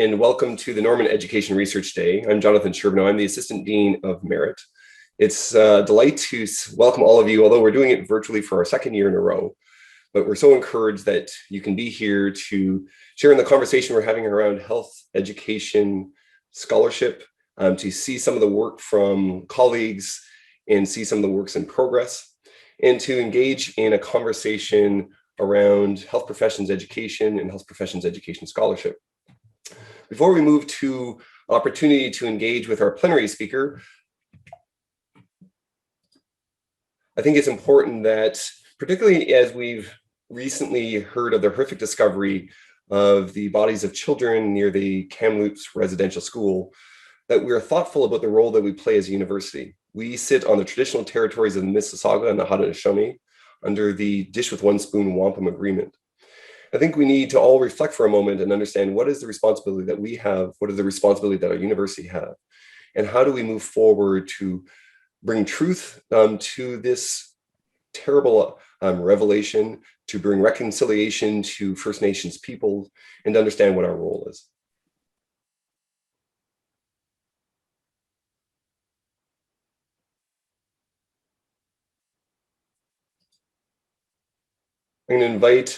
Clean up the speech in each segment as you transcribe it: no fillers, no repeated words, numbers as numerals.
and welcome to the Norman Education Research Day. I'm Jonathan Sherbino. I'm the Assistant Dean of Merit. It's a delight to welcome all of you, although we're doing it virtually for our second year in a row. But we're so encouraged that you can be here to share in the conversation we're having around health education scholarship, to see some of the work from colleagues and see some of the works in progress, and to engage in a conversation around health professions education and health professions education scholarship. Before we move to opportunity to engage with our plenary speaker, I think it's important that, particularly as we've recently heard of the horrific discovery of the bodies of children near the Kamloops residential school, that we are thoughtful about the role that we play as a university. We sit on the traditional territories of the Mississauga and the Haudenosaunee under the Dish with One Spoon Wampum Agreement. I think we need to all reflect for a moment and understand what is the responsibility that we have, what is the responsibility that our university have, and how do we move forward to bring truth to this terrible revelation, to bring reconciliation to First Nations people, and to understand what our role is. I'm going to invite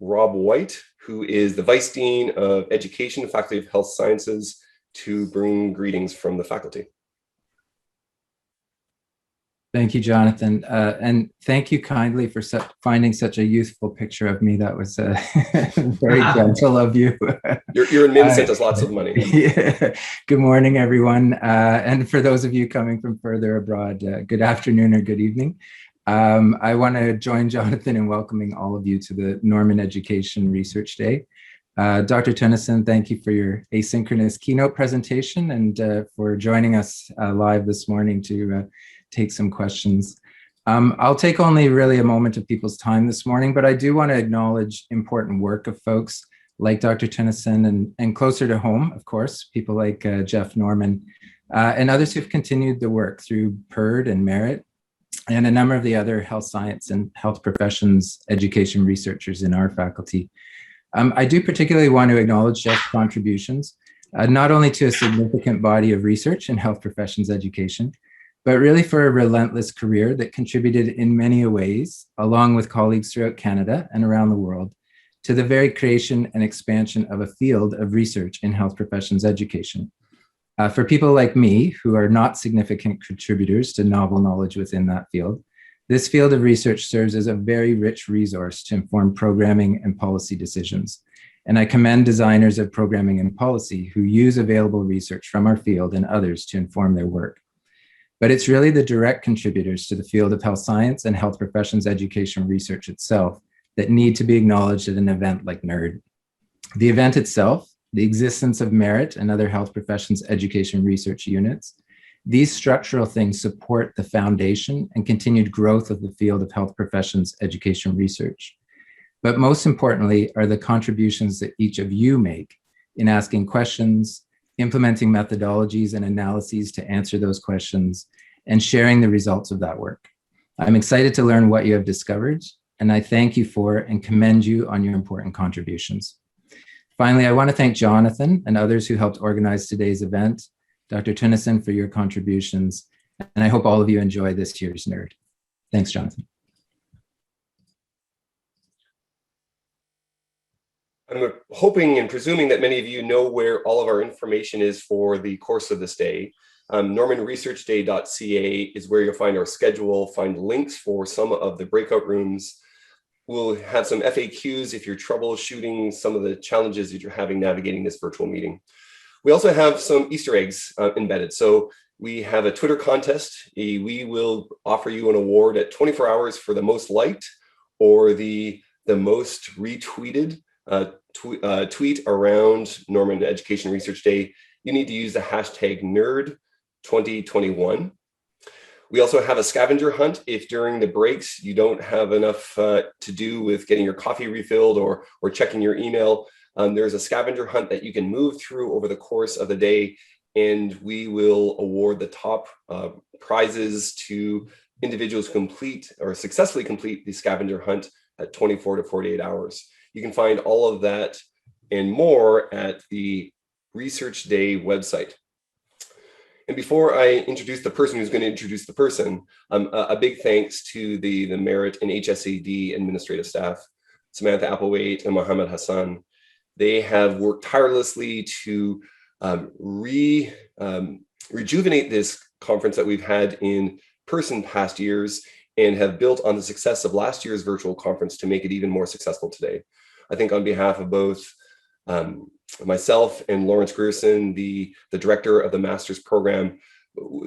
Rob White, who is the Vice Dean of Education, Faculty of Health Sciences, to bring greetings from the faculty. Thank you, Jonathan. And thank you kindly for finding such a youthful picture of me. That was very gentle of you. Your admin sent us lots of money. Yeah. Good morning, everyone. And for those of you coming from further abroad, good afternoon or good evening. I want to join Jonathan in welcoming all of you to the Norman Education Research Day. Dr. Tennyson, thank you for your asynchronous keynote presentation and for joining us live this morning to take some questions. I'll take only really a moment of people's time this morning, but I do want to acknowledge important work of folks like Dr. Tennyson and closer to home, of course, people like Geoff Norman and others who've continued the work through PERD and MERIT and a number of the other health science and health professions education researchers in our faculty. I do particularly want to acknowledge Geoff's contributions, not only to a significant body of research in health professions education, but really for a relentless career that contributed in many ways, along with colleagues throughout Canada and around the world, to the very creation and expansion of a field of research in health professions education. For people like me, who are not significant contributors to novel knowledge within that field, this field of research serves as a very rich resource to inform programming and policy decisions. And I commend designers of programming and policy who use available research from our field and others to inform their work. But it's really the direct contributors to the field of health science and health professions education research itself that need to be acknowledged at an event like NERD. The event itself, the existence of MERIT and other health professions education research units, these structural things support the foundation and continued growth of the field of health professions education research. But most importantly are the contributions that each of you make in asking questions, implementing methodologies and analyses to answer those questions, and sharing the results of that work. I'm excited to learn what you have discovered, and I thank you for and commend you on your important contributions. Finally, I want to thank Jonathan and others who helped organize today's event, Dr. Tennyson for your contributions, and I hope all of you enjoy this year's NERD. Thanks, Jonathan. I'm hoping and presuming that many of you know where all of our information is for the course of this day. normanresearchday.ca is where you'll find our schedule, find links for some of the breakout rooms. We'll have some FAQs if you're troubleshooting some of the challenges that you're having navigating this virtual meeting. We also have some Easter eggs embedded. So we have a Twitter contest. We will offer you an award at 24 hours for the most liked or the most retweeted tweet around Norman Education Research Day. You need to use the hashtag NERD2021. We also have a scavenger hunt. If during the breaks you don't have enough to do with getting your coffee refilled or checking your email, there's a scavenger hunt that you can move through over the course of the day, and we will award the top prizes to individuals who complete or successfully complete the scavenger hunt at 24 to 48 hours. You can find all of that and more at the Research Day website. And before I introduce the person who's going to introduce the person, a big thanks to the MERIT and HSED administrative staff, Samantha Applewhite and Mohammed Hassan. They have worked tirelessly to rejuvenate this conference that we've had in person past years and have built on the success of last year's virtual conference to make it even more successful today. I think on behalf of both myself and Lawrence Grierson, the director of the master's program,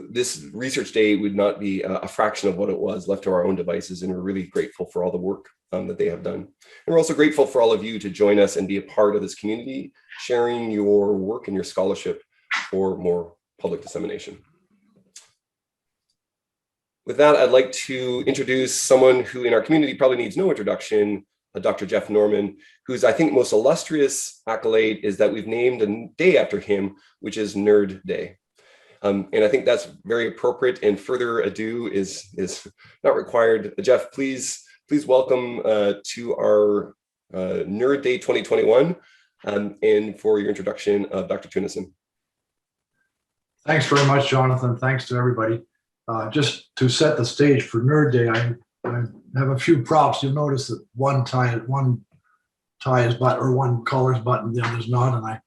this research day would not be a fraction of what it was left to our own devices, and we're really grateful for all the work that they have done. And we're also grateful for all of you to join us and be a part of this community, sharing your work and your scholarship for more public dissemination. With that, I'd like to introduce someone who in our community probably needs no introduction, Dr. Geoff Norman, whose I think most illustrious accolade is that we've named a day after him, which is Nerd Day. And I think that's very appropriate, and further ado is not required. Geoff, please welcome to our Nerd Day 2021, and for your introduction of Dr. Tunison. Thanks very much, Jonathan. Thanks to everybody. Just to set the stage for Nerd Day, I have a few props. You'll notice that one tie is buttoned, or one collar's buttoned, the other's not. And I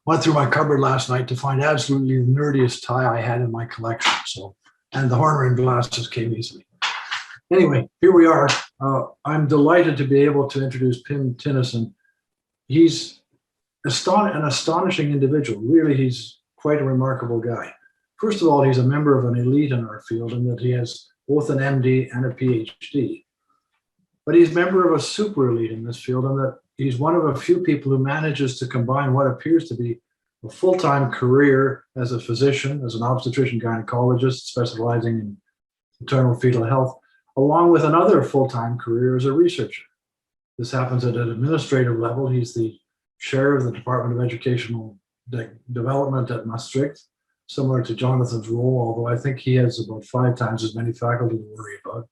went through my cupboard last night to find absolutely the nerdiest tie I had in my collection. So, and the horn-rimmed glasses came easily. Anyway, here we are. I'm delighted to be able to introduce Pim Tinison. He's an astonishing individual. Really, he's quite a remarkable guy. First of all, he's a member of an elite in our field in that he has both an MD and a PhD. But he's a member of a super elite in this field in that he's one of a few people who manages to combine what appears to be a full-time career as a physician, as an obstetrician gynecologist specializing in maternal fetal health, along with another full-time career as a researcher. This happens at an administrative level. He's the chair of the Department of Educational Development at Maastricht, similar to Jonathan's role, although I think he has about 5 times as many faculty to worry about.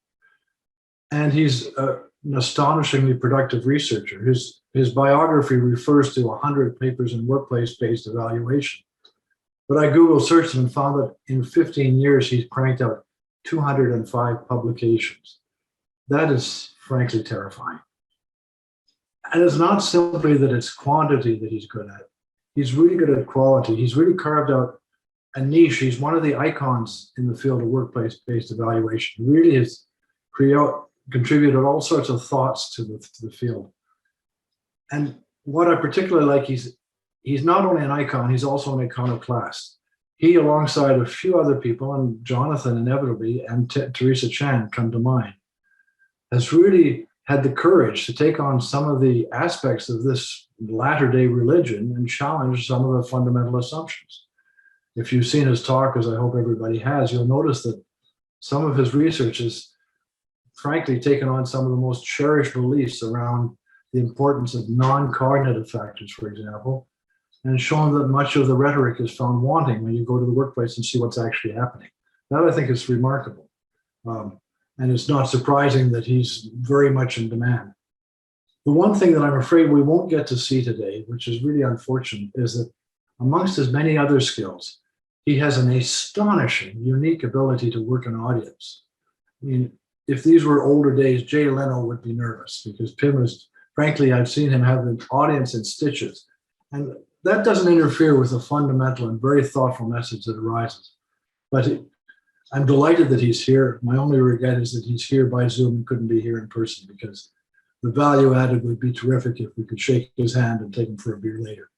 And he's an astonishingly productive researcher. His biography refers to 100 papers in workplace-based evaluation. But I Google searched him and found that in 15 years, he's cranked out 205 publications. That is frankly terrifying. And it's not simply that it's quantity that he's good at. He's really good at quality. He's really carved out a niche. He's one of the icons in the field of workplace-based evaluation. He really has contributed all sorts of thoughts to the field. And what I particularly like, he's not only an icon, he's also an iconoclast. He, alongside a few other people, and Jonathan inevitably, and Teresa Chan come to mind, has really had the courage to take on some of the aspects of this latter-day religion and challenge some of the fundamental assumptions. If you've seen his talk, as I hope everybody has, you'll notice that some of his research has frankly taken on some of the most cherished beliefs around the importance of non-cognitive factors, for example, and shown that much of the rhetoric is found wanting when you go to the workplace and see what's actually happening. That, I think, is remarkable. And it's not surprising that he's very much in demand. The one thing that I'm afraid we won't get to see today, which is really unfortunate, is that amongst his many other skills, he has an astonishing, unique ability to work an audience. I mean, if these were older days, Jay Leno would be nervous because Pim is, frankly, I've seen him have an audience in stitches. And that doesn't interfere with the fundamental and very thoughtful message that arises. But I'm delighted that he's here. My only regret is that he's here by Zoom and couldn't be here in person, because the value added would be terrific if we could shake his hand and take him for a beer later.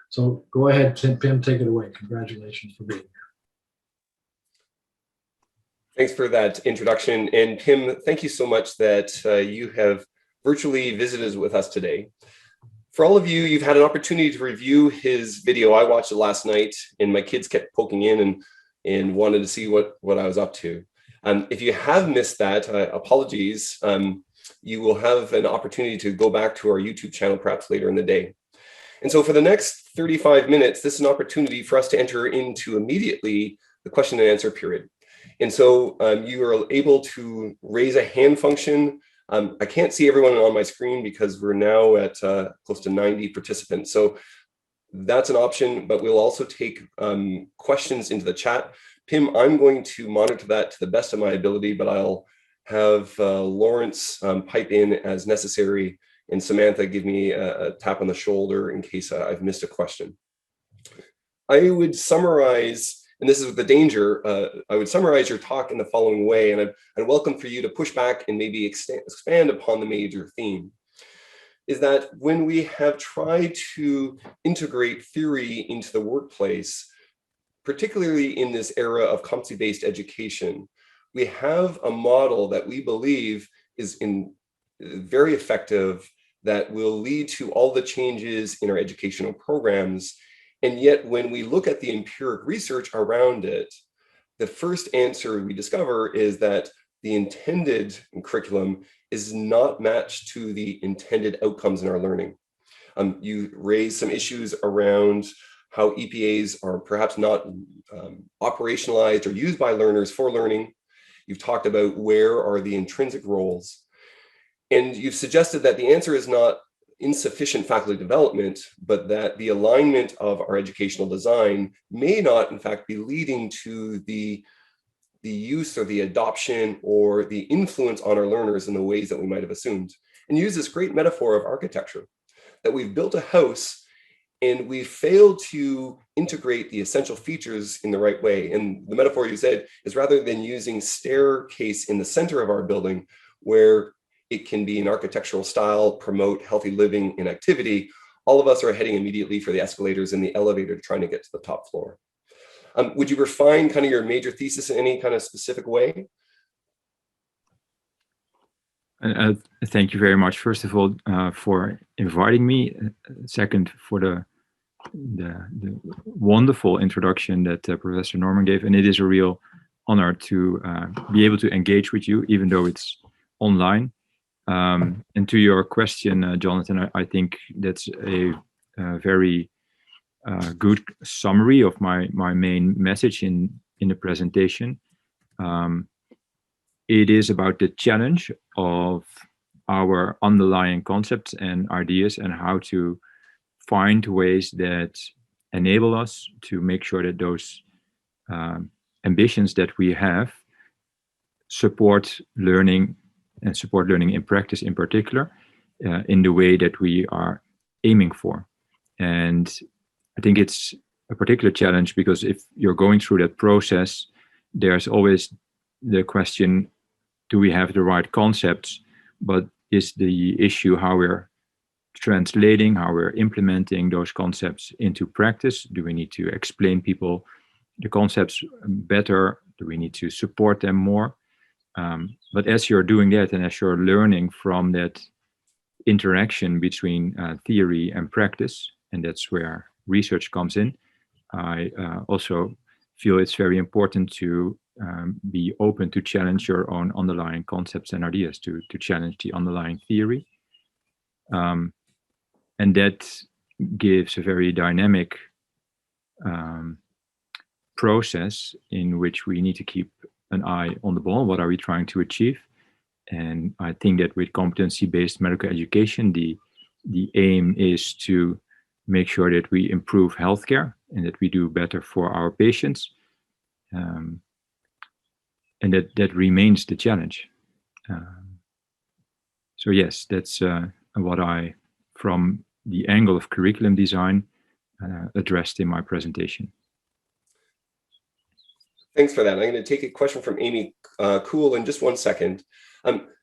So go ahead, Pim, take it away. Congratulations for being here. Thanks for that introduction. And Pim, thank you so much that you have virtually visited with us today. For all of you, you've had an opportunity to review his video. I watched it last night and my kids kept poking in and wanted to see what I was up to. If you have missed that, apologies. You will have an opportunity to go back to our YouTube channel perhaps later in the day. And so for the next 35 minutes, this is an opportunity for us to enter into immediately the question and answer period. And so you are able to raise a hand function I can't see everyone on my screen because we're now at close to 90 participants. So that's an option, but we'll also take questions into the chat. Pim, I'm going to monitor that to the best of my ability, but I'll have Lawrence pipe in as necessary, and Samantha give me a tap on the shoulder in case I've missed a question. I would summarize, and this is the danger, I would summarize your talk in the following way, and I'd welcome for you to push back and maybe expand upon the major theme, is that when we have tried to integrate theory into the workplace, particularly in this era of competency-based education, we have a model that we believe is very effective, that will lead to all the changes in our educational programs. And yet, when we look at the empiric research around it, the first answer we discover is that the intended curriculum is not matched to the intended outcomes in our learning. You raised some issues around how EPAs are perhaps not operationalized or used by learners for learning. You've talked about where are the intrinsic roles. And you've suggested that the answer is not insufficient faculty development, but that the alignment of our educational design may not, in fact, be leading to the use or the adoption or the influence on our learners in the ways that we might have assumed. And use this great metaphor of architecture, that we've built a house and we failed to integrate the essential features in the right way. And the metaphor you said is, rather than using staircase in the center of our building, where it can be an architectural style, promote healthy living and activity, all of us are heading immediately for the escalators and the elevator trying to get to the top floor. Would you refine kind of your major thesis in any kind of specific way? Thank you very much, first of all, for inviting me. Second, for the wonderful introduction that Professor Norman gave. And it is a real honor to be able to engage with you, even though it's online. And to your question, Jonathan, I think that's a very good summary of my main message in the presentation. It is about the challenge of our underlying concepts and ideas, and how to find ways that enable us to make sure that those ambitions that we have support learning, and support learning in practice in particular, in the way that we are aiming for. And I think it's a particular challenge because if you're going through that process, there's always the question, do we have the right concepts? But is the issue how we're translating, how we're implementing those concepts into practice? Do we need to explain people the concepts better? Do we need to support them more? But as you're doing that, and as you're learning from that interaction between theory and practice, and that's where research comes in, I also feel it's very important to be open to challenge your own underlying concepts and ideas, to challenge the underlying theory. And that gives a very dynamic process in which we need to keep an eye on the ball. What are we trying to achieve? And I think that with competency-based medical education, the aim is to make sure that we improve healthcare and that we do better for our patients. And that remains the challenge. So yes, that's what I, from the angle of curriculum design, addressed in my presentation. Thanks for that. I'm going to take a question from Amy Cool in just 1 second.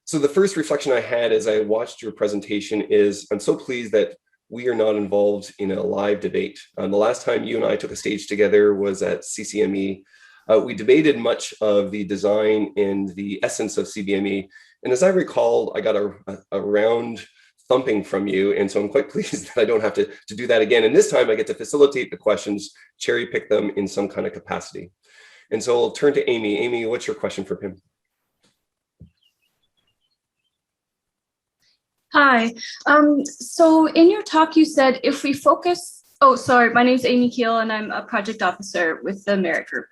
So the first reflection I had as I watched your presentation is, I'm so pleased that we are not involved in a live debate. The last time you and I took a stage together was at CCME. We debated much of the design and the essence of CBME. And as I recall, I got a round thumping from you. And so I'm quite pleased that I don't have to do that again. And this time I get to facilitate the questions, cherry pick them in some kind of capacity. And so I'll turn to Amy. Amy, what's your question for Pim? Hi. So in your talk, you said if we focus, my name is Amy Keel and I'm a project officer with the MERIT group.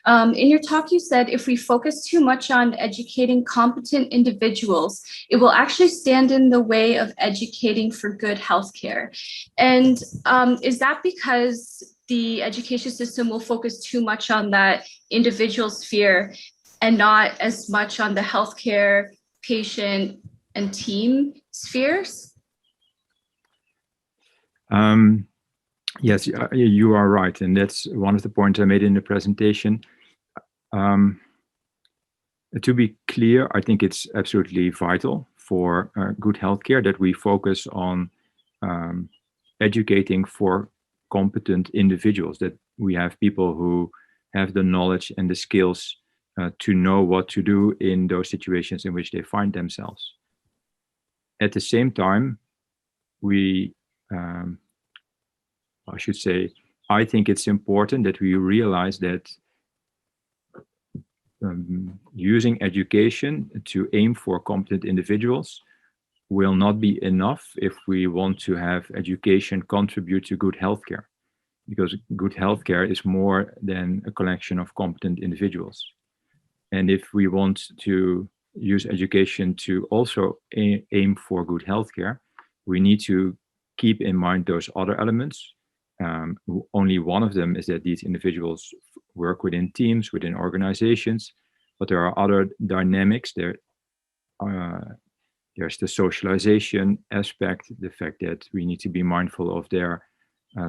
In your talk, you said if we focus too much on educating competent individuals, it will actually stand in the way of educating for good healthcare. And is that because the education system will focus too much on that individual sphere and not as much on the healthcare, patient, and team spheres? Yes, you are right. And that's one of the points I made in the presentation. To be clear, I think it's absolutely vital for good healthcare that we focus on educating for competent individuals, that we have people who have the knowledge and the skills to know what to do in those situations in which they find themselves. At the same time, I think it's important that we realize that using education to aim for competent individuals will not be enough if we want to have education contribute to good healthcare, because good healthcare is more than a collection of competent individuals. And if we want to use education to also aim for good healthcare, we need to keep in mind those other elements. Only one of them is that these individuals work within teams, within organizations, but there are other dynamics. There's the socialization aspect, the fact that we need to be mindful of their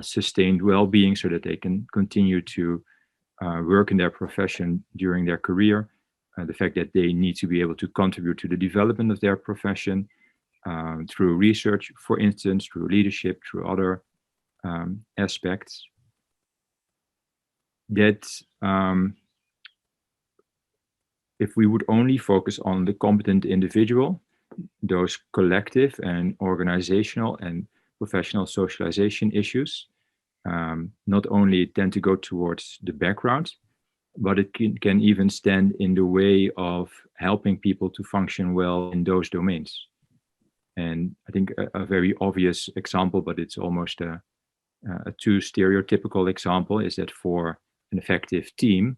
sustained well-being so that they can continue to work in their profession during their career, the fact that they need to be able to contribute to the development of their profession through research, for instance, through leadership, through other aspects. That if we would only focus on the competent individual, those collective and organizational and professional socialization issues not only tend to go towards the background, but it can even stand in the way of helping people to function well in those domains. And I think a very obvious example, but it's almost a too stereotypical example, is that for an effective team,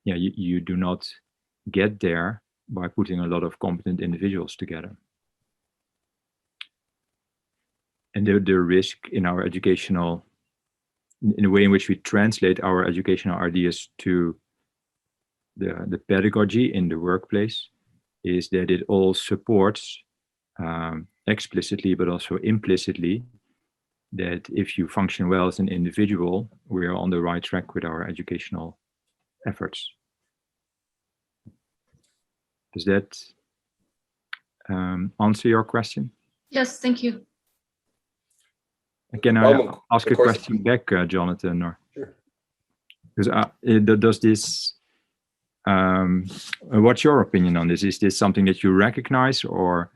you do not get there by putting a lot of competent individuals together. And the risk in our educational, in the way in which we translate our educational ideas to the pedagogy in the workplace, is that it all supports explicitly but also implicitly that if you function well as an individual, we are on the right track with our educational efforts. Does that answer your question? Yes, thank you. Can I ask a question back, Jonathan? Or sure. Because does this? What's your opinion on this? Is this something that you recognize, or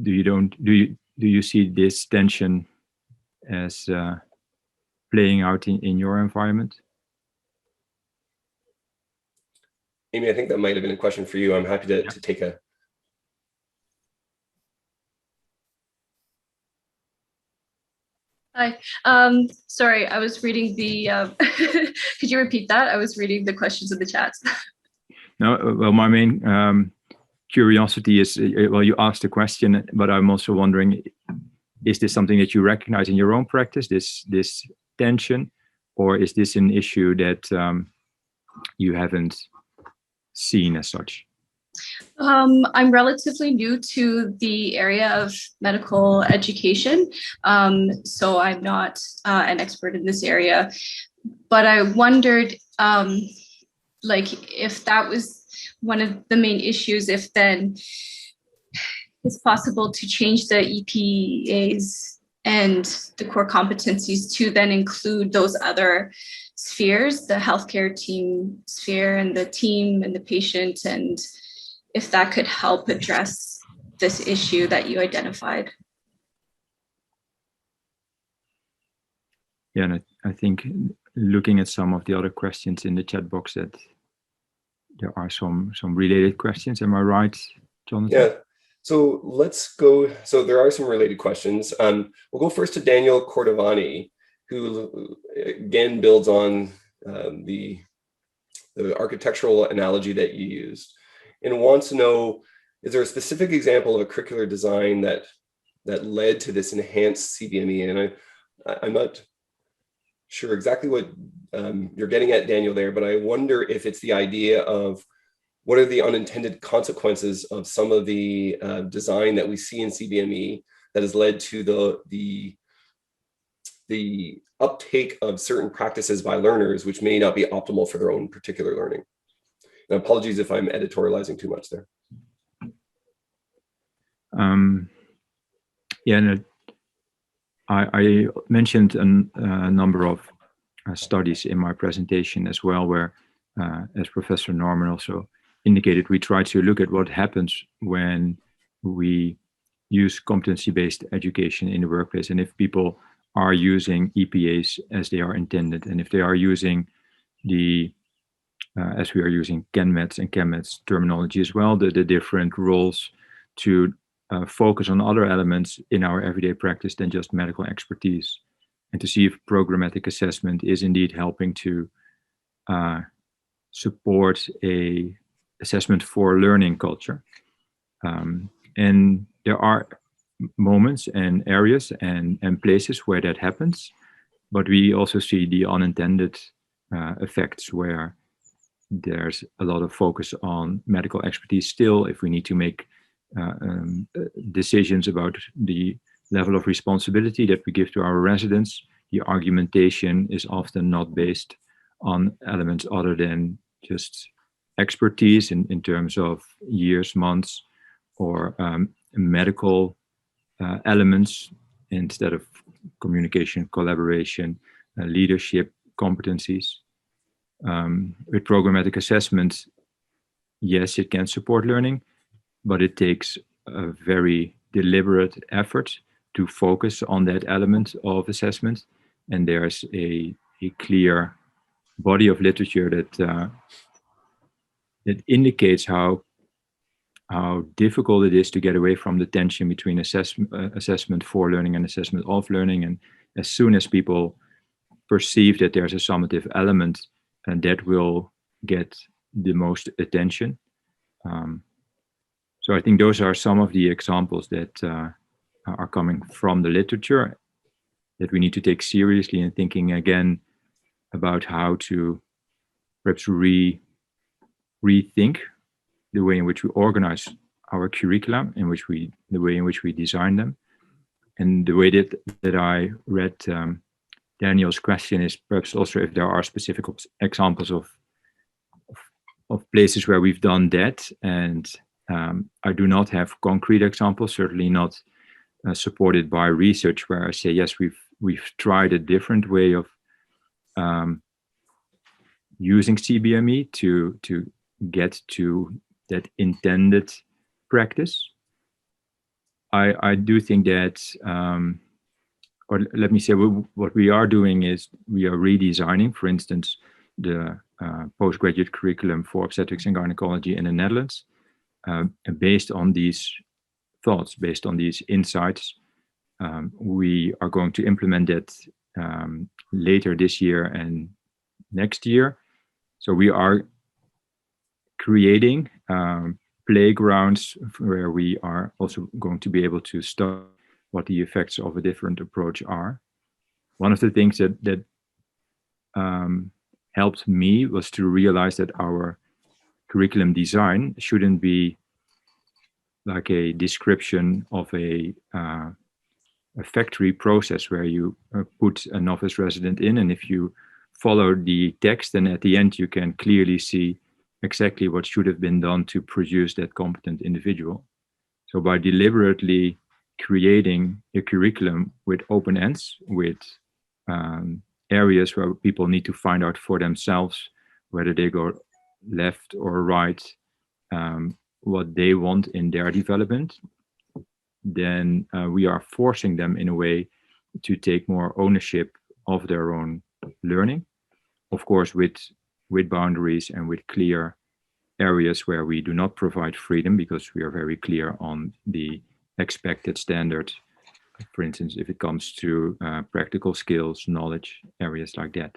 do you see this tension as playing out in your environment? Amy, I think that might have been a question for you. I'm happy to take a. Hi, sorry, I was reading the, could you repeat that? I was reading the questions in the chat. No, well, my main curiosity is, well, you asked the question, but I'm also wondering, is this something that you recognize in your own practice, this tension, or is this an issue that you haven't seen as such? I'm relatively new to the area of medical education, so I'm not an expert in this area, but I wondered like if that was one of the main issues, if then it's possible to change the EPAs and the core competencies to then include those other spheres, the healthcare team sphere and the team and the patient, and if that could help address this issue that you identified. Yeah, and I think looking at some of the other questions in the chat box, that there are some related questions. Am I right, Jonathan? Yeah. So let's go. So there are some related questions. We'll go first to Daniel Cordovani, who again builds on the architectural analogy that you used, and wants to know, is there a specific example of a curricular design that led to this enhanced CBME? And I'm not sure exactly what you're getting at, Daniel, there, but I wonder if it's the idea of what are the unintended consequences of some of the design that we see in CBME that has led to the uptake of certain practices by learners, which may not be optimal for their own particular learning. And apologies if I'm editorializing too much there. Yeah, and I mentioned a number of studies in my presentation as well, where, as Professor Norman also indicated, we try to look at what happens when we use competency-based education in the workplace, and if people are using EPAs as they are intended, and if they are using the, as we are using CanMeds and ChemMeds terminology as well, the different roles to focus on other elements in our everyday practice than just medical expertise, and to see if programmatic assessment is indeed helping to support a assessment for learning culture. And there are moments and areas and places where that happens, but we also see the unintended effects where there's a lot of focus on medical expertise still. If we need to make decisions about the level of responsibility that we give to our residents, the argumentation is often not based on elements other than just expertise in terms of years, months, or medical elements, instead of communication, collaboration, leadership competencies. With programmatic assessment, yes, it can support learning, but it takes a very deliberate effort to focus on that element of assessment. And there's a clear body of literature that indicates how difficult it is to get away from the tension between assessment for learning and assessment of learning. And as soon as people perceive that there's a summative element, and that will get the most attention. So I think those are some of the examples that are coming from the literature that we need to take seriously, and thinking again about how to perhaps rethink the way in which we organize our curricula, the way in which we design them. And the way that I read Daniel's question is perhaps also if there are specific examples of places where we've done that. And I do not have concrete examples, certainly not supported by research, where I say, yes, we've tried a different way of using CBME to get to that intended practice. I do think that, or let me say, what we are doing is we are redesigning, for instance, the postgraduate curriculum for obstetrics and gynecology in the Netherlands, based on these thoughts, based on these insights. We are going to implement that later this year and next year. So we are creating playgrounds where we are also going to be able to study what the effects of a different approach are. One of the things that helped me was to realize that our curriculum design shouldn't be like a description of a factory process where you put a novice resident in, and if you follow the text, then at the end you can clearly see exactly what should have been done to produce that competent individual. So by deliberately creating a curriculum with open ends, with areas where people need to find out for themselves whether they go left or right, what they want in their development, then we are forcing them in a way to take more ownership of their own learning, of course with boundaries and with clear areas where we do not provide freedom, because we are very clear on the expected standard, for instance, if it comes to practical skills, knowledge, areas like that.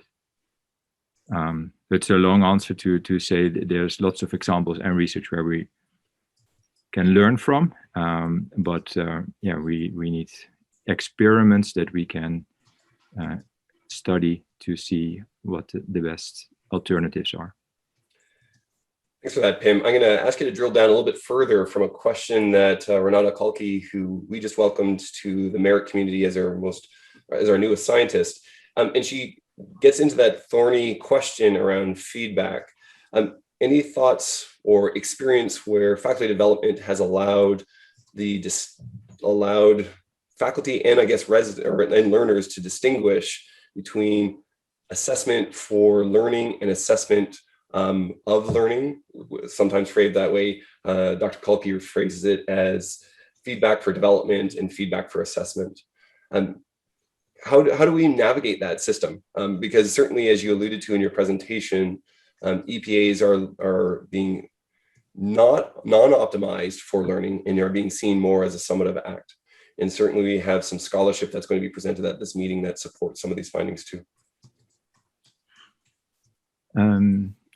It's a long answer to say that there's lots of examples and research where we can learn from, but yeah, we need experiments that we can study to see what the best alternatives are. Thanks for that, Pim. I'm going to ask you to drill down a little bit further from a question that Renata Kalki, who we just welcomed to the MERIT community as our newest scientist, and she gets into that thorny question around feedback. Any thoughts or experience where faculty development has allowed faculty and I guess residents and learners to distinguish between assessment for learning and assessment of learning, sometimes phrased that way? Dr. Kalki phrases it as feedback for development and feedback for assessment. How do we navigate that system? Because certainly, as you alluded to in your presentation, EPAs are being non-optimized for learning and are being seen more as a summative act. And certainly we have some scholarship that's going to be presented at this meeting that supports some of these findings too.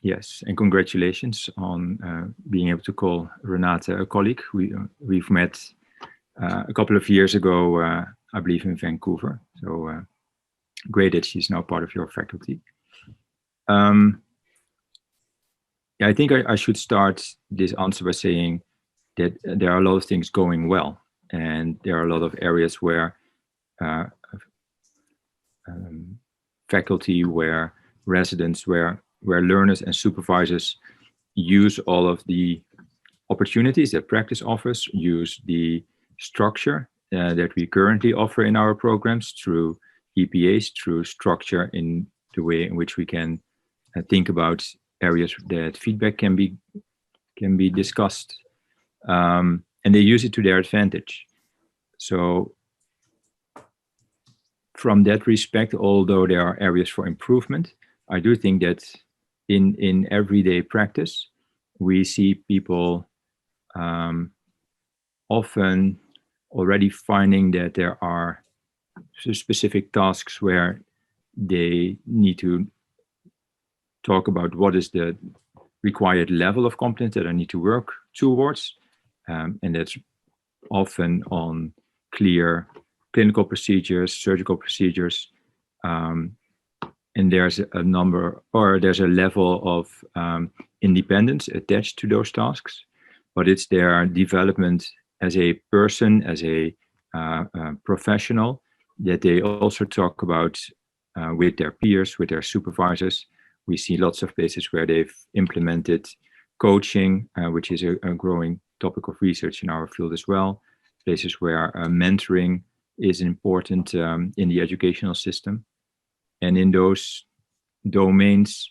Yes, and congratulations on being able to call Renata a colleague. We've met a couple of years ago, I believe in Vancouver. So great that she's now part of your faculty. Yeah, I think I should start this answer by saying that there are a lot of things going well, and there are a lot of areas where faculty, where residents, where learners and supervisors use all of the opportunities that practice offers, use the structure that we currently offer in our programs through EPAs, through structure in the way in which we can think about areas that feedback can be discussed, and they use it to their advantage. So from that respect, although there are areas for improvement, I do think that in everyday practice, we see people often already finding that there are specific tasks where they need to talk about what is the required level of competence that I need to work towards. And that's often on clear clinical procedures, surgical procedures. And there's a number, or there's a level of independence attached to those tasks, but it's their development as a person, as a professional, that they also talk about with their peers, with their supervisors. We see lots of places where they've implemented coaching, which is a growing topic of research in our field as well. Places where mentoring is important in the educational system. And in those domains,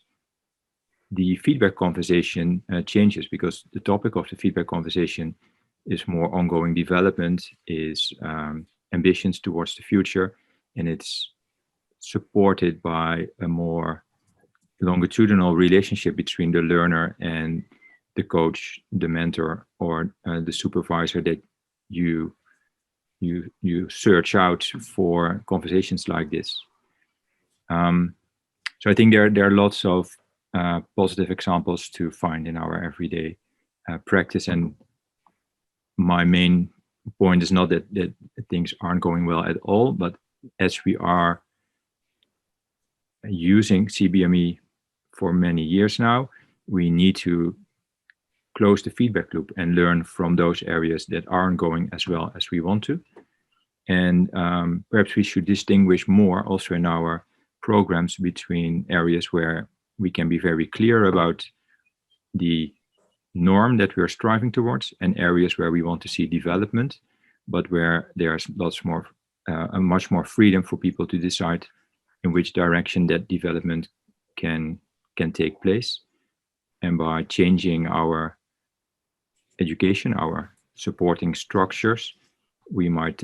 the feedback conversation changes, because the topic of the feedback conversation is more ongoing development, is ambitions towards the future, and it's supported by a more longitudinal relationship between the learner and the coach, the mentor, or the supervisor that you search out for conversations like this. So I think there are lots of positive examples to find in our everyday practice. And my main point is not that things aren't going well at all, but as we are using CBME for many years now, we need to close the feedback loop and learn from those areas that aren't going as well as we want to. And perhaps we should distinguish more also in our programs between areas where we can be very clear about the norm that we're striving towards, and areas where we want to see development, but where there's much more freedom for people to decide in which direction that development can take place. And by changing our education, our supporting structures, we might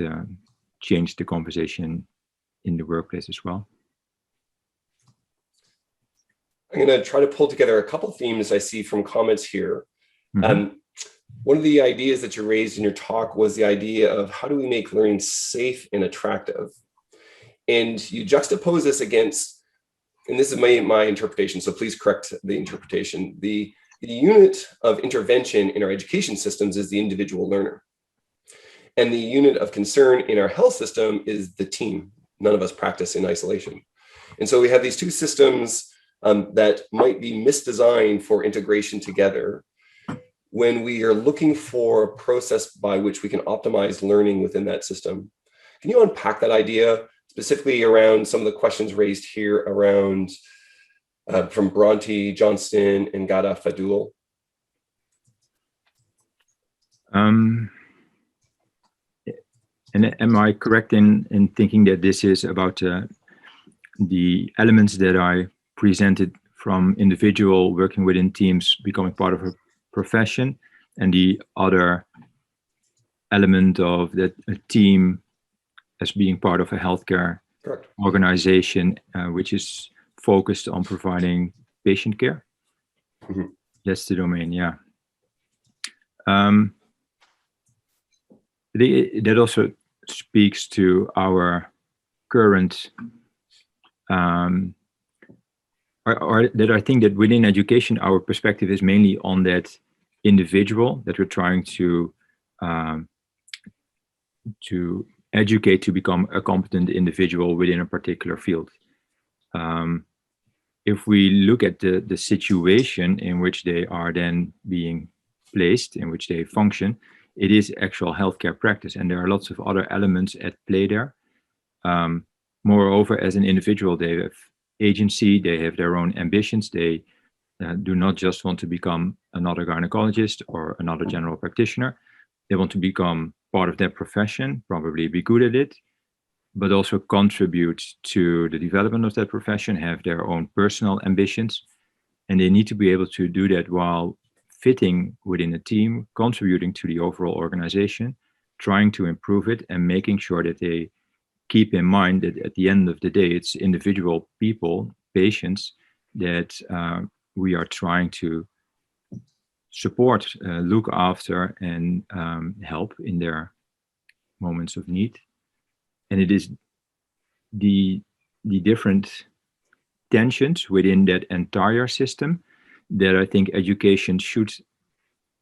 change the conversation in the workplace as well. I'm going to try to pull together a couple of themes I see from comments here. Mm-hmm. One of the ideas that you raised in your talk was the idea of how do we make learning safe and attractive? And you juxtapose this against and this is my interpretation, so please correct the interpretation. The unit of intervention in our education systems is the individual learner. And the unit of concern in our health system is the team. None of us practice in isolation. And so we have these two systems that might be misdesigned for integration together when we are looking for a process by which we can optimize learning within that system. Can you unpack that idea, specifically around some of the questions raised here around from Bronte, Johnston, and Gada Fadul? And am I correct in thinking that this is about the elements that I presented from individual working within teams becoming part of a profession, and the other element of that a team as being part of a healthcare Correct. organization, which is focused on providing patient care? Mm-hmm. That's the domain, yeah. That also speaks to our current, or that I think that within education, our perspective is mainly on that individual that we're trying to educate to become a competent individual within a particular field. If we look at the situation in which they are then being placed, in which they function, it is actual healthcare practice, and there are lots of other elements at play there. Moreover, as an individual, they have agency, they have their own ambitions. They do not just want to become another gynecologist or another general practitioner. They want to become part of their profession, probably be good at it, but also contribute to the development of that profession, have their own personal ambitions. And they need to be able to do that while fitting within a team, contributing to the overall organization, trying to improve it, and making sure that they keep in mind that at the end of the day, it's individual people, patients, that we are trying to support, look after, and help in their moments of need. And it is the different tensions within that entire system that I think education should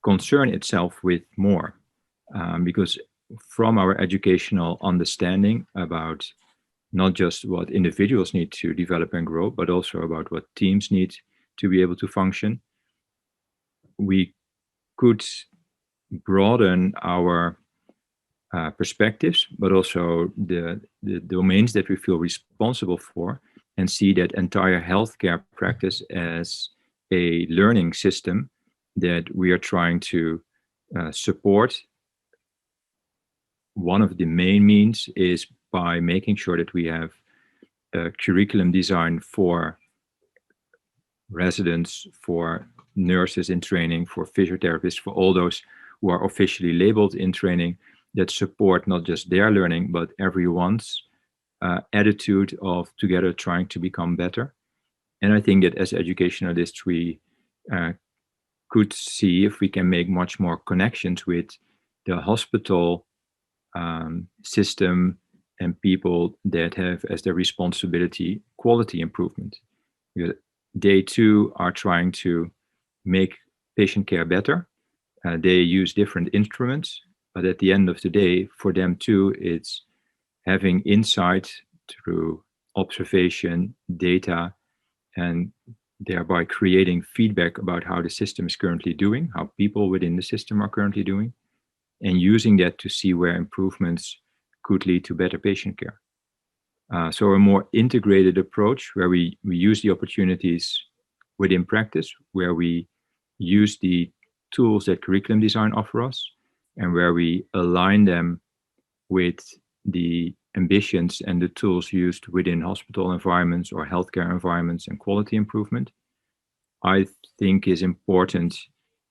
concern itself with more, because from our educational understanding about not just what individuals need to develop and grow, but also about what teams need to be able to function, we could broaden our perspectives, but also the domains that we feel responsible for, and see that entire healthcare practice as a learning system that we are trying to support. One of the main means is by making sure that we have a curriculum design for residents, for nurses in training, for physiotherapists, for all those who are officially labeled in training, that support not just their learning, but everyone's attitude of together trying to become better. And I think that as educationalists, we could see if we can make much more connections with the hospital system and people that have as their responsibility quality improvement. Because they too are trying to make patient care better. They use different instruments, but at the end of the day, for them too, it's having insight through observation, data, and thereby creating feedback about how the system is currently doing, how people within the system are currently doing, and using that to see where improvements could lead to better patient care. So a more integrated approach where we use the opportunities within practice, where we use the tools that curriculum design offer us, and where we align them with the ambitions and the tools used within hospital environments or healthcare environments and quality improvement, I think is important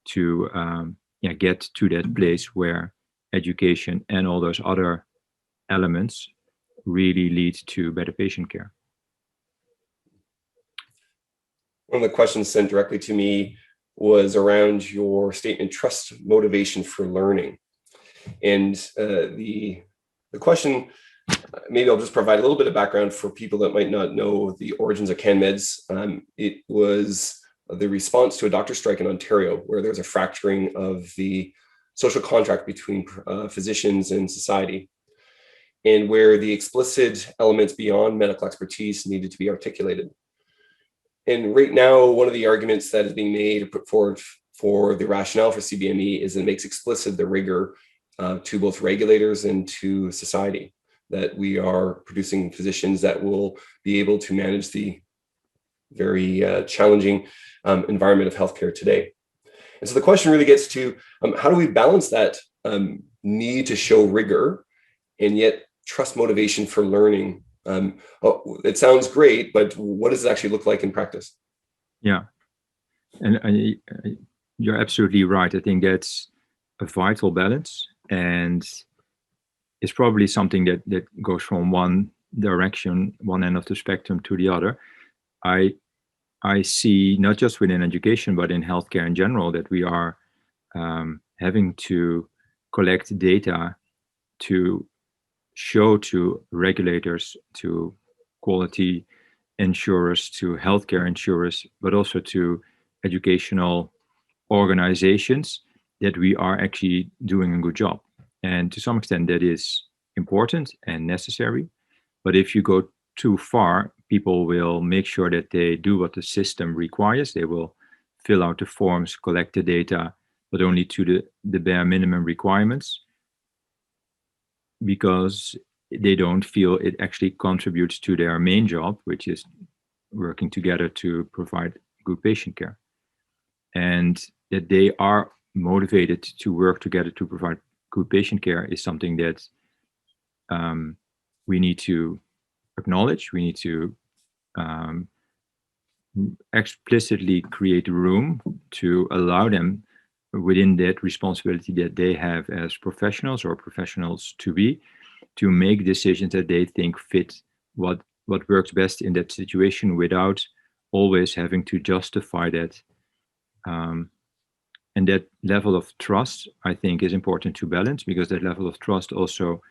to get to that place where education and all those other elements really lead to better patient care. One of the questions sent directly to me was around your statement, trust motivation for learning. And the question Maybe I'll just provide a little bit of background for people that might not know the origins of CanMeds. It was the response to a doctor strike in Ontario, where there was a fracturing of the social contract between physicians and society, and where the explicit elements beyond medical expertise needed to be articulated. And right now, one of the arguments that is being made or put forward for the rationale for CBME is that it makes explicit the rigor to both regulators and to society, that we are producing physicians that will be able to manage the very challenging environment of healthcare today. And so the question really gets to how do we balance that need to show rigor and yet trust motivation for learning? It sounds great, but what does it actually look like in practice? Yeah, and you're absolutely right. I think that's a vital balance, and it's probably something that goes from one direction, one end of the spectrum to the other. I see, not just within education, but in healthcare in general, that we are having to collect data to show to regulators, to quality insurers, to healthcare insurers, but also to educational organizations that we are actually doing a good job. And to some extent, that is important and necessary. But if you go too far, people will make sure that they do what the system requires. They will fill out the forms, collect the data, but only to the bare minimum requirements, because they don't feel it actually contributes to their main job, which is working together to provide good patient care. And that they are motivated to work together to provide good patient care is something that we need to acknowledge. We need to explicitly create room to allow them, within that responsibility that they have as professionals or professionals to be, to make decisions that they think fit what works best in that situation, without always having to justify that. And that level of trust, I think, is important to balance, because that level of trust also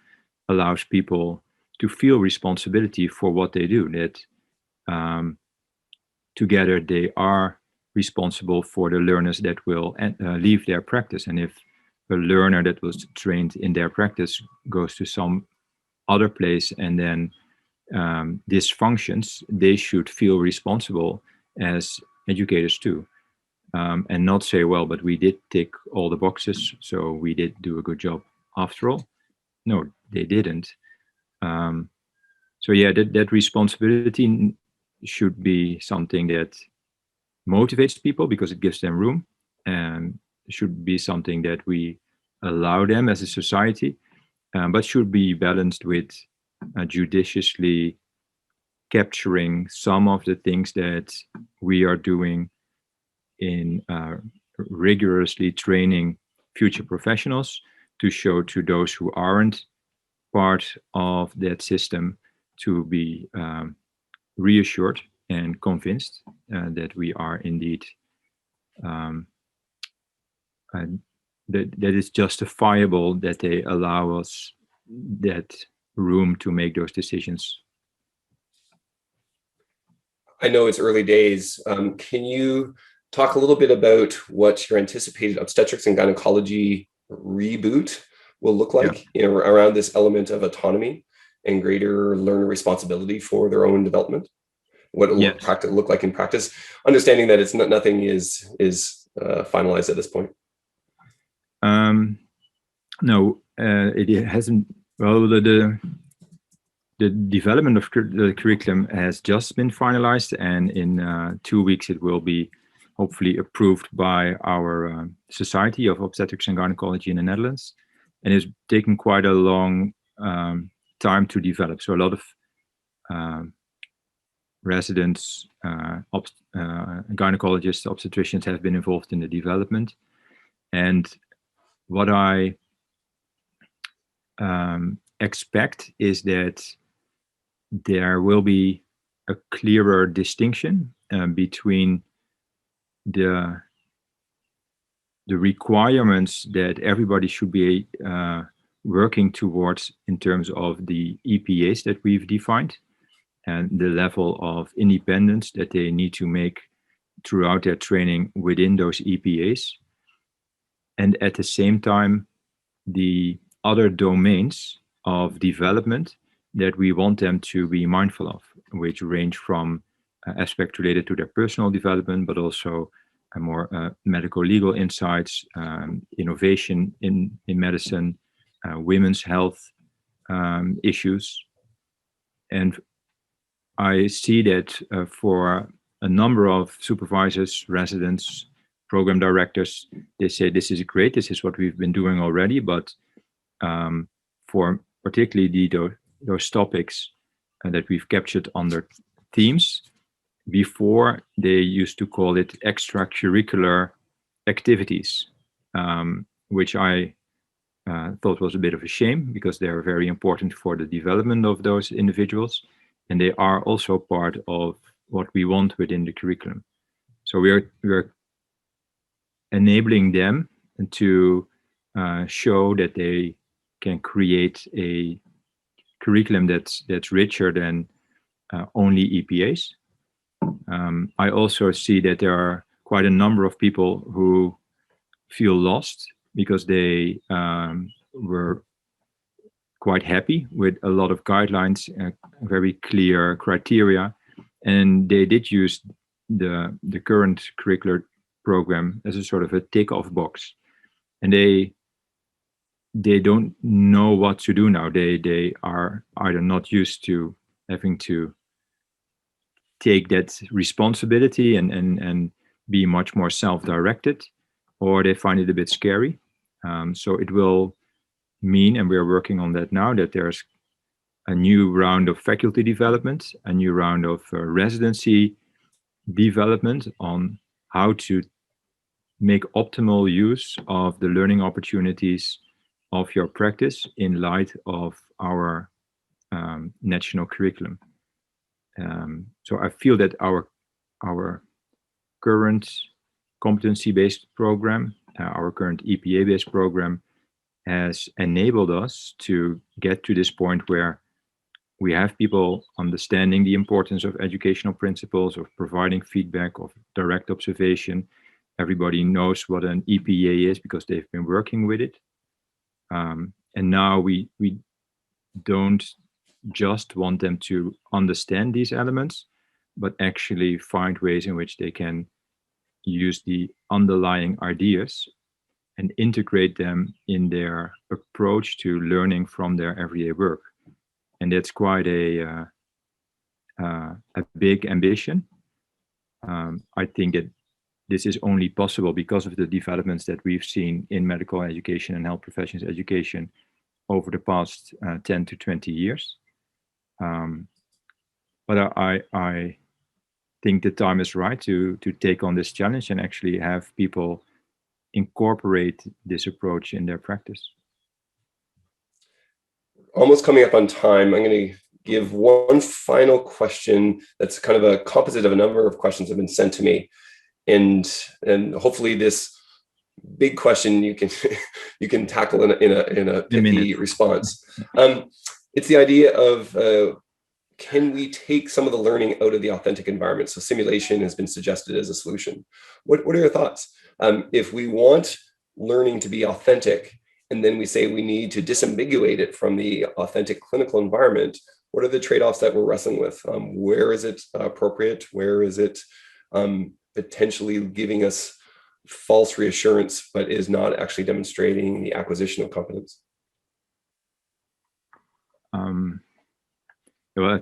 allows people to feel responsibility for what they do, that together they are responsible for the learners that will leave their practice. And if a learner that was trained in their practice goes to some other place and then dysfunctions, they should feel responsible as educators too. And not say, well, but we did tick all the boxes, so we did do a good job after all. No, they didn't. So yeah, that responsibility should be something that motivates people because it gives them room, and should be something that we allow them as a society, but should be balanced with judiciously capturing some of the things that we are doing in rigorously training future professionals, to show to those who aren't part of that system to be reassured and convinced that we are indeed that it's justifiable that they allow us that room to make those decisions. I know it's early days. Can you talk a little bit about what your anticipated obstetrics and gynecology reboot will look like around this element of autonomy and greater learner responsibility for their own development? What it will look like in practice, understanding that it's nothing is finalized at this point. No, it hasn't. Well, the development of the curriculum has just been finalized, and in 2 weeks it will be hopefully approved by our Society of Obstetrics and Gynecology in the Netherlands, and it's taken quite a long time to develop. So a lot of residents, gynecologists, obstetricians have been involved in the development. And what I expect is that there will be a clearer distinction between the requirements that everybody should be working towards in terms of the EPAs that we've defined and the level of independence that they need to make throughout their training within those EPAs. And at the same time, the other domains of development that we want them to be mindful of, which range from aspects related to their personal development, but also more medical legal insights, innovation in medicine, women's health issues. And I see that for a number of supervisors, residents, program directors, they say this is great, this is what we've been doing already, but for particularly those topics that we've captured under themes, before they used to call it extracurricular activities, which I thought was a bit of a shame because they are very important for the development of those individuals. And they are also part of what we want within the curriculum. So we are enabling them to show that they can create a curriculum that's richer than only EPAs. I also see that there are quite a number of people who feel lost because they were quite happy with a lot of guidelines, very clear criteria, and they did use the current curricular program as a sort of a tick-off box, and they don't know what to do now. They are either not used to having to take that responsibility and be much more self-directed, or they find it a bit scary. So it will mean, and we are working on that now, that there's a new round of faculty development, a new round of residency development on how to make optimal use of the learning opportunities of your practice in light of our national curriculum. So I feel that our current competency-based program, our current EPA-based program, has enabled us to get to this point where we have people understanding the importance of educational principles, of providing feedback, of direct observation. Everybody knows what an EPA is because they've been working with it. And now we don't just want them to understand these elements, but actually find ways in which they can use the underlying ideas and integrate them in their approach to learning from their everyday work. And that's quite a big ambition. I think that this is only possible because of the developments that we've seen in medical education and health professions education over the past 10 to 20 years. But I think the time is right to take on this challenge and actually have people incorporate this approach in their practice. Almost coming up on time. I'm going to give one final question that's kind of a composite of a number of questions that have been sent to me. And hopefully this big question you can tackle in a pithy response. It's the idea of can we take some of the learning out of the authentic environment? So simulation has been suggested as a solution. What are your thoughts? If we want learning to be authentic, and then we say we need to disambiguate it from the authentic clinical environment, what are the trade-offs that we're wrestling with? Where is it appropriate? Where is it potentially giving us false reassurance, but is not actually demonstrating the acquisition of competence? Well,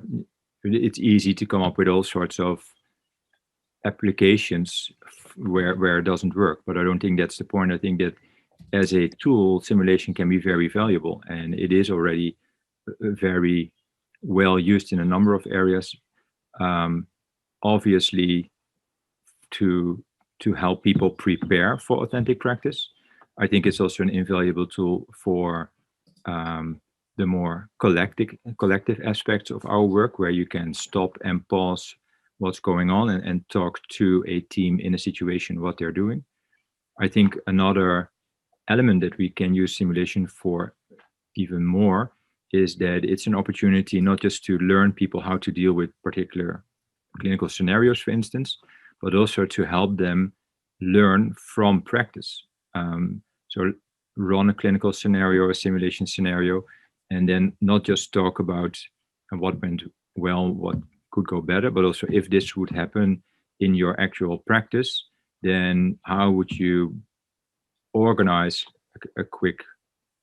it's easy to come up with all sorts of applications where it doesn't work, but I don't think that's the point. I think that as a tool, simulation can be very valuable, and it is already very well used in a number of areas. Obviously, to help people prepare for authentic practice, I think it's also an invaluable tool for the more collective aspects of our work, where you can stop and pause what's going on and talk to a team in a situation what they're doing. I think another element that we can use simulation for even more is that it's an opportunity not just to learn people how to deal with particular clinical scenarios, for instance, but also to help them learn from practice. So run a clinical scenario, a simulation scenario, and then not just talk about what went well, what could go better, but also if this would happen in your actual practice, then how would you organize a quick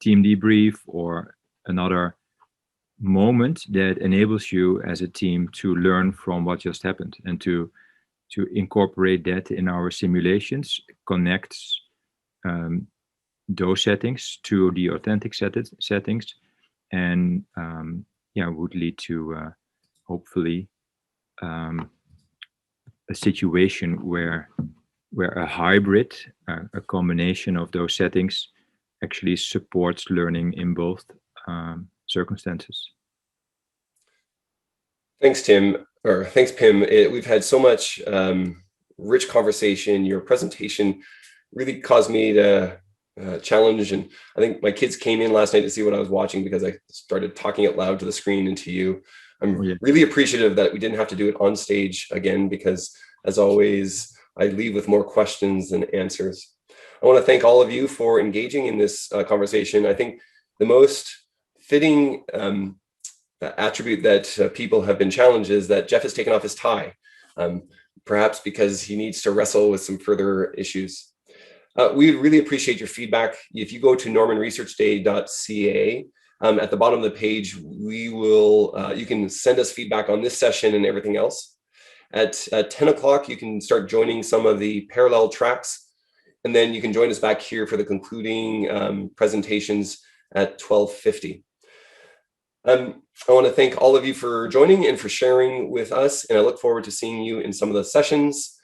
team debrief or another moment that enables you as a team to learn from what just happened, and to incorporate that in our simulations, connects those settings to the authentic settings, and would lead to hopefully a situation where a hybrid, a combination of those settings actually supports learning in both circumstances. Thanks, Tim, or thanks, Pim. We've had so much rich conversation. Your presentation really caused me to challenge, and I think my kids came in last night to see what I was watching because I started talking out loud to the screen and to you. I'm really appreciative that we didn't have to do it on stage again, because as always, I leave with more questions than answers. I want to thank all of you for engaging in this conversation. I think the most fitting attribute that people have been challenged is that Geoff has taken off his tie, perhaps because he needs to wrestle with some further issues. We really appreciate your feedback. If you go to normanresearchday.ca, at the bottom of the page, we will you can send us feedback on this session and everything else. At 10 o'clock, you can start joining some of the parallel tracks, and then you can join us back here for the concluding presentations at 12:50. I want to thank all of you for joining and for sharing with us, and I look forward to seeing you in some of the sessions.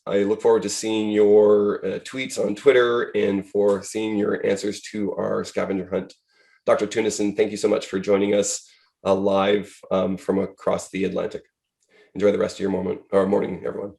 I look forward to seeing your tweets on Twitter and for seeing your answers to our scavenger hunt. Dr. Tunison, thank you so much for joining us live from across the Atlantic. Enjoy the rest of your morning, everyone.